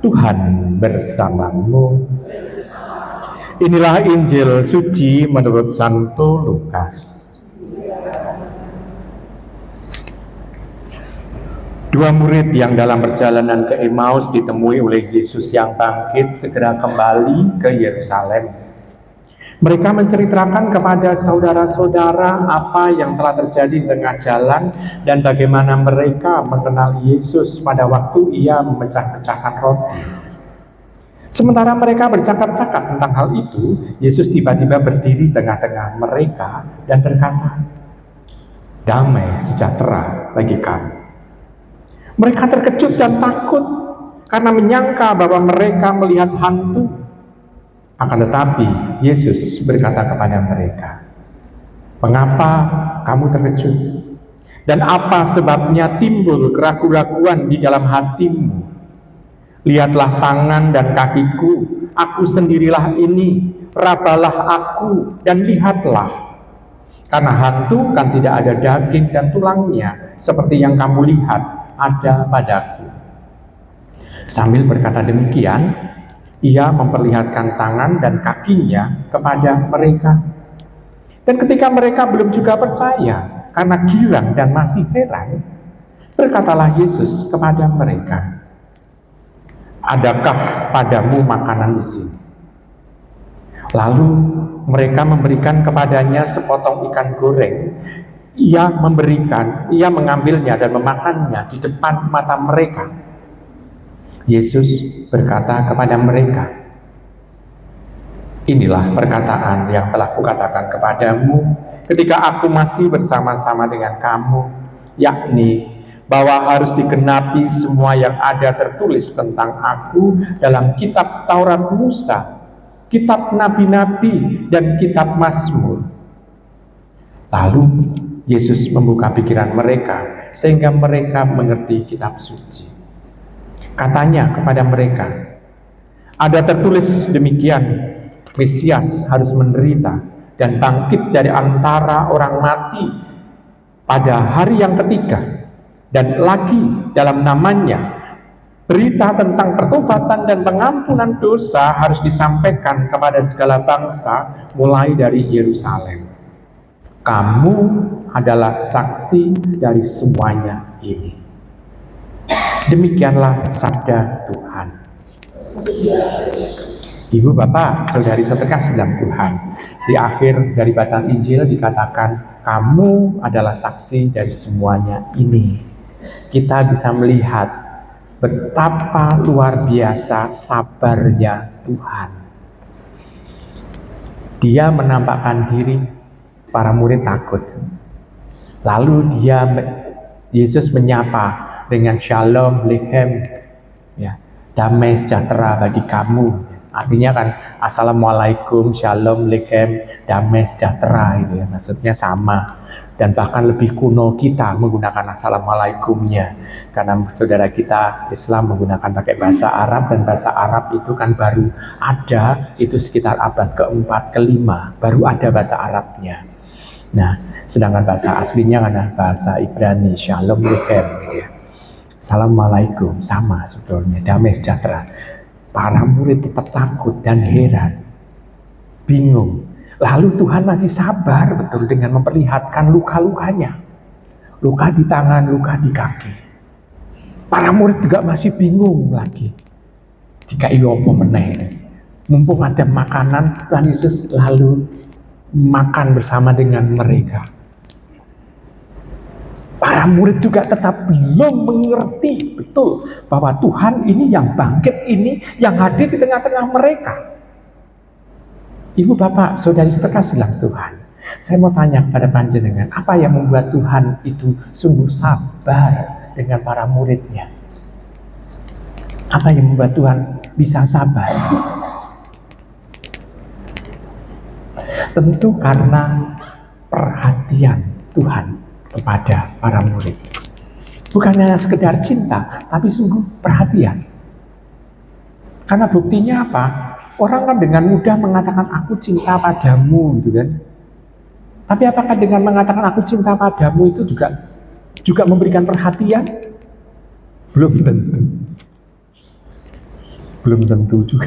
Tuhan bersamamu. Inilah Injil suci menurut Santo Lukas. Dua murid yang dalam perjalanan ke Emmaus ditemui oleh Yesus yang bangkit segera kembali ke Yerusalem. Mereka menceritakan kepada saudara-saudara apa yang telah terjadi di tengah jalan dan bagaimana mereka mengenal Yesus pada waktu ia memecah-pecahkan roti. Sementara mereka bercakap-cakap tentang hal itu, Yesus tiba-tiba berdiri di tengah-tengah mereka dan berkata, "Damai sejahtera bagi kamu." Mereka terkejut dan takut karena menyangka bahwa mereka melihat hantu. Akan tetapi Yesus berkata kepada mereka, "Mengapa kamu terkejut? Dan apa sebabnya timbul keraguan-raguan di dalam hatimu? Lihatlah tangan dan kakiku, aku sendirilah ini, rabalah aku dan lihatlah. Karena hantu kan tidak ada daging dan tulangnya, seperti yang kamu lihat ada padaku." Sambil berkata demikian, ia memperlihatkan tangan dan kakinya kepada mereka. Dan ketika mereka belum juga percaya, karena girang dan masih heran, berkatalah Yesus kepada mereka, "Adakah padamu makanan di sini?" Lalu mereka memberikan kepadanya sepotong ikan goreng. Ia mengambilnya dan memakannya di depan mata mereka. Yesus berkata kepada mereka, "Inilah perkataan yang telah kukatakan kepadamu ketika aku masih bersama-sama dengan kamu, yakni bahwa harus digenapi semua yang ada tertulis tentang aku dalam kitab Taurat Musa, kitab nabi-nabi, dan kitab Mazmur." Lalu Yesus membuka pikiran mereka sehingga mereka mengerti kitab suci. Katanya kepada mereka, "Ada tertulis demikian, Mesias harus menderita dan bangkit dari antara orang mati pada hari yang ketiga, dan lagi dalam namanya berita tentang pertobatan dan pengampunan dosa harus disampaikan kepada segala bangsa mulai dari Yerusalem. Kamu adalah saksi dari semuanya ini." Demikianlah sabda Tuhan. Ibu, Bapak, saudari seterkasih dalam Tuhan, di akhir dari bacaan Injil dikatakan, kamu adalah saksi dari semuanya ini. Kita bisa melihat betapa luar biasa sabarnya Tuhan. Dia menampakkan diri, para murid takut. Lalu Yesus menyapa dengan shalom lechem, ya, damai sejahtera bagi kamu. Artinya kan assalamualaikum, shalom lechem, damai sejahtera, itu ya, maksudnya sama. Dan bahkan lebih kuno kita menggunakan assalamualaikumnya, karena saudara kita Islam menggunakan pakai bahasa Arab, dan bahasa Arab itu kan baru ada itu sekitar abad ke-4, ke-5 baru ada bahasa Arabnya. Nah, sedangkan bahasa aslinya kan bahasa Ibrani, shalom lechem, gitu ya. Assalamualaikum, sama sebetulnya, damai sejahtera. Para murid tetap takut dan heran, bingung. Lalu Tuhan masih sabar betul dengan memperlihatkan luka-lukanya, luka di tangan, luka di kaki. Para murid juga masih bingung lagi, jika opo meneh, mumpung ada makanan, Tuhan Yesus lalu makan bersama dengan mereka. Para murid juga tetap belum mengerti betul bahwa Tuhan ini yang bangkit ini, yang hadir di tengah-tengah mereka. Ibu, Bapak, saudari seterkasih dalam Tuhan, saya mau tanya kepada panjenengan, apa yang membuat Tuhan itu sungguh sabar dengan para muridnya? Apa yang membuat Tuhan bisa sabar? Tentu karena perhatian Tuhan kepada para murid. Bukan hanya sekedar cinta, tapi sungguh perhatian. Karena buktinya apa? Orang kan dengan mudah mengatakan aku cinta padamu, gitu kan. Tapi apakah dengan mengatakan aku cinta padamu itu juga memberikan perhatian? Belum tentu. Belum tentu juga.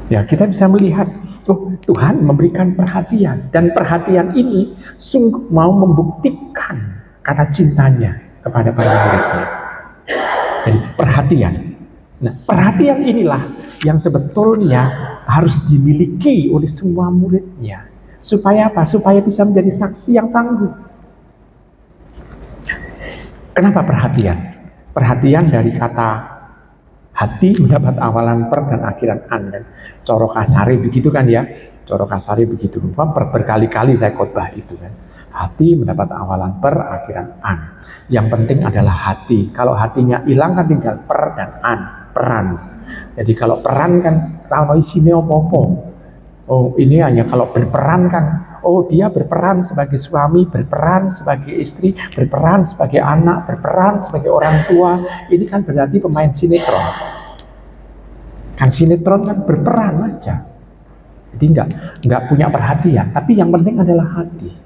Ya, kita bisa melihat, oh, Tuhan memberikan perhatian, dan perhatian ini sungguh mau membuktikan kata cintanya kepada para muridnya. Jadi perhatian. Nah, perhatian inilah yang sebetulnya harus dimiliki oleh semua muridnya. Supaya apa? Supaya bisa menjadi saksi yang tangguh. Kenapa perhatian? Perhatian dari kata hati mendapat awalan per dan akhiran an. Dan coro kasari begitu kan ya? Coro kasari begitu. Berkali-kali saya khotbah itu kan. Hati mendapat awalan per, akhiran an. Yang penting adalah hati. Kalau hatinya hilang kan tinggal per dan an, peran. Jadi kalau peran kan tahu isinya apa-apa. Oh, ini hanya kalau berperan kan, oh dia berperan sebagai suami, berperan sebagai istri, berperan sebagai anak, berperan sebagai orang tua. Ini kan berarti pemain sinetron. Kan sinetron kan berperan aja. Jadi nggak punya perhatian. Tapi yang penting adalah hati.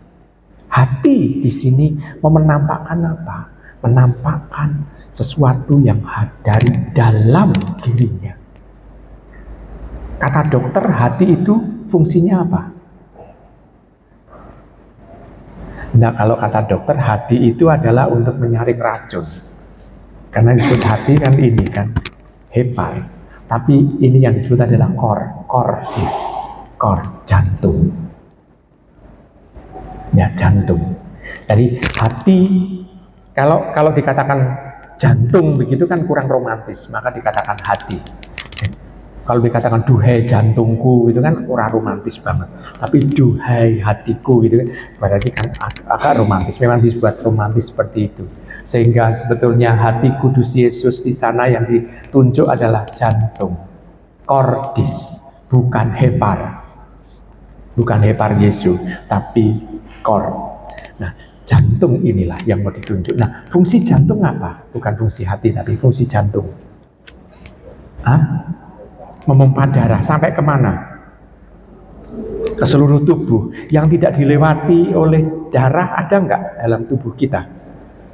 Hati di sini mau menampakkan apa? Menampakkan sesuatu yang dari dalam dirinya. Kata dokter, hati itu fungsinya apa? Nah, kalau kata dokter, hati itu adalah untuk menyaring racun. Karena disebut hati kan ini kan, hepar. Tapi ini yang disebut adalah cordis, jantung. Ya, jantung. Jadi hati, kalau dikatakan jantung begitu kan kurang romantis, maka dikatakan hati. Kalau dikatakan duhai jantungku itu kan kurang romantis banget. Tapi duhai hatiku gitu kan berarti kan agak romantis. Memang dibuat romantis seperti itu. Sehingga sebetulnya hati kudus Yesus di sana yang ditunjuk adalah jantung. Cordis, bukan hepar. Bukan hepar Yesus, tapi cord. Nah, jantung inilah yang mau ditunjuk. Nah, fungsi jantung apa? Bukan fungsi hati, tapi fungsi jantung. Memompa darah sampai kemana? Ke seluruh tubuh. Yang tidak dilewati oleh darah ada nggak dalam tubuh kita?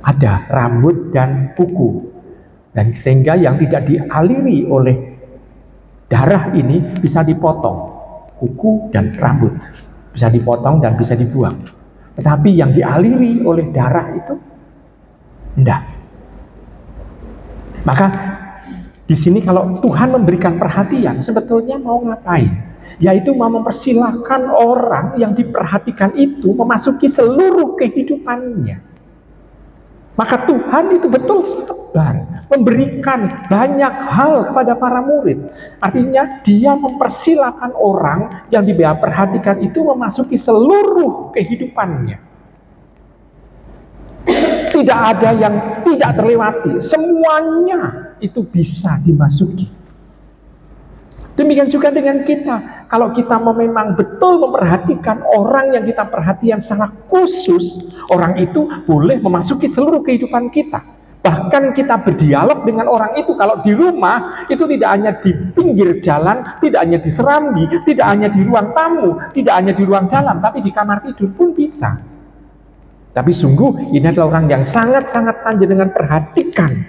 Ada, rambut dan kuku. Dan sehingga yang tidak dialiri oleh darah ini bisa dipotong. Kuku dan rambut bisa dipotong dan bisa dibuang. Tetapi yang dialiri oleh darah itu enggak. Maka di sini kalau Tuhan memberikan perhatian, sebetulnya mau ngapain? Yaitu mau mempersilahkan orang yang diperhatikan itu memasuki seluruh kehidupannya. Maka Tuhan itu betul sabar memberikan banyak hal kepada para murid. Artinya dia mempersilahkan orang yang diperhatikan itu memasuki seluruh kehidupannya. Tidak ada yang tidak terlewati, semuanya itu bisa dimasuki. Demikian juga dengan kita. Kalau kita memang betul memperhatikan orang yang kita perhatian sangat khusus, orang itu boleh memasuki seluruh kehidupan kita. Bahkan kita berdialog dengan orang itu. Kalau di rumah, itu tidak hanya di pinggir jalan, tidak hanya di serambi, tidak hanya di ruang tamu, tidak hanya di ruang dalam, tapi di kamar tidur pun bisa. Tapi sungguh ini adalah orang yang sangat-sangat panjenengan perhatikan.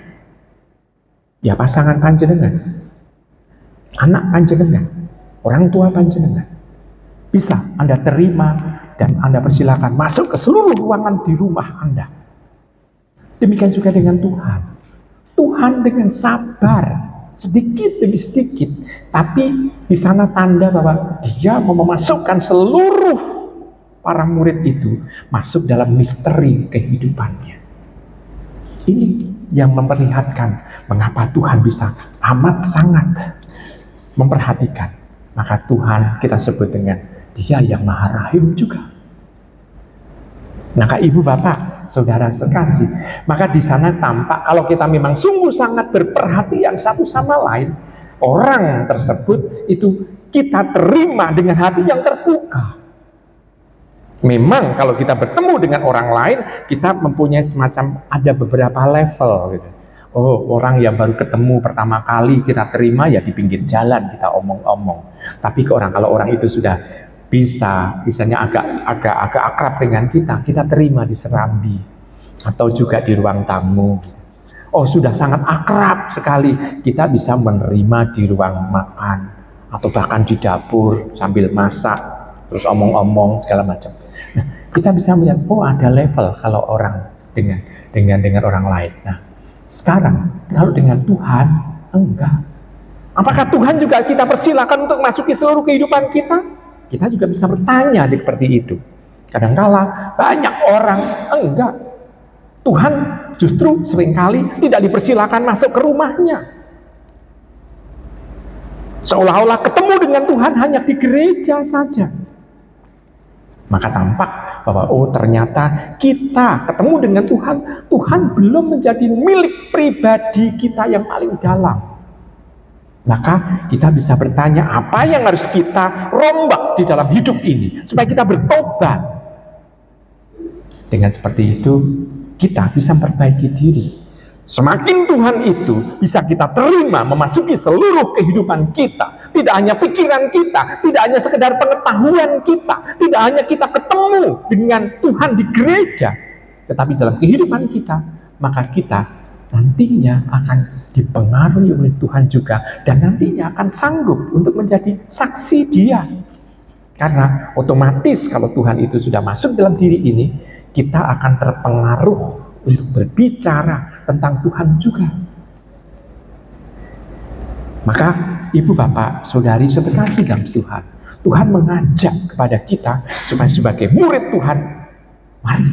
Ya, pasangan panjenengan, anak panjenengan, orang tua panjenengan. Bisa Anda terima dan Anda persilakan masuk ke seluruh ruangan di rumah Anda. Demikian juga dengan Tuhan. Tuhan dengan sabar, sedikit demi sedikit, tapi di sana tanda bahwa Dia mau memasukkan seluruh para murid itu masuk dalam misteri kehidupannya. Ini yang memperlihatkan mengapa Tuhan bisa amat sangat memperhatikan. Maka Tuhan kita sebut dengan Dia yang Maha Rahim juga. Maka ibu bapak, saudara sekasih, maka di sana tampak kalau kita memang sungguh sangat berperhatian satu sama lain, orang tersebut itu kita terima dengan hati yang terbuka. Memang kalau kita bertemu dengan orang lain, kita mempunyai semacam ada beberapa level gitu. Oh, orang yang baru ketemu pertama kali kita terima ya di pinggir jalan kita omong-omong. Tapi kalau orang itu sudah misalnya agak akrab dengan kita terima di serambi atau juga di ruang tamu. oh sudah sangat akrab sekali, kita bisa menerima di ruang makan atau bahkan di dapur sambil masak, terus omong-omong segala macam. Nah, kita bisa melihat, oh ada level kalau orang dengan orang lain. Nah, sekarang kalau dengan Tuhan enggak. Apakah Tuhan juga kita persilakan untuk masuki seluruh kehidupan kita? Kita juga bisa bertanya seperti itu. Kadang-kala banyak orang enggak. Tuhan justru seringkali tidak dipersilakan masuk ke rumahnya. Seolah-olah ketemu dengan Tuhan hanya di gereja saja. Maka tampak bahwa oh ternyata kita ketemu dengan Tuhan, Tuhan belum menjadi milik pribadi kita yang paling dalam. Maka kita bisa bertanya apa yang harus kita rombak di dalam hidup ini supaya kita bertobat. Dengan seperti itu kita bisa memperbaiki diri. Semakin Tuhan itu bisa kita terima memasuki seluruh kehidupan kita, tidak hanya pikiran kita, tidak hanya sekedar pengetahuan kita, tidak hanya kita ketemu dengan Tuhan di gereja, tetapi dalam kehidupan kita, maka kita nantinya akan dipengaruhi oleh Tuhan juga, dan nantinya akan sanggup untuk menjadi saksi Dia. Karena otomatis kalau Tuhan itu sudah masuk dalam diri ini, kita akan terpengaruh untuk berbicara tentang Tuhan juga. Maka ibu bapak, saudari terkasih dalam Tuhan, Tuhan mengajak kepada kita supaya sebagai murid Tuhan, mari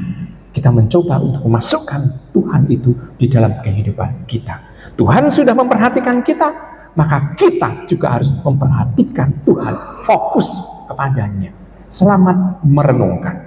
kita mencoba untuk memasukkan Tuhan itu di dalam kehidupan kita. Tuhan sudah memperhatikan kita, maka kita juga harus memperhatikan Tuhan, fokus kepadanya. Selamat merenungkan.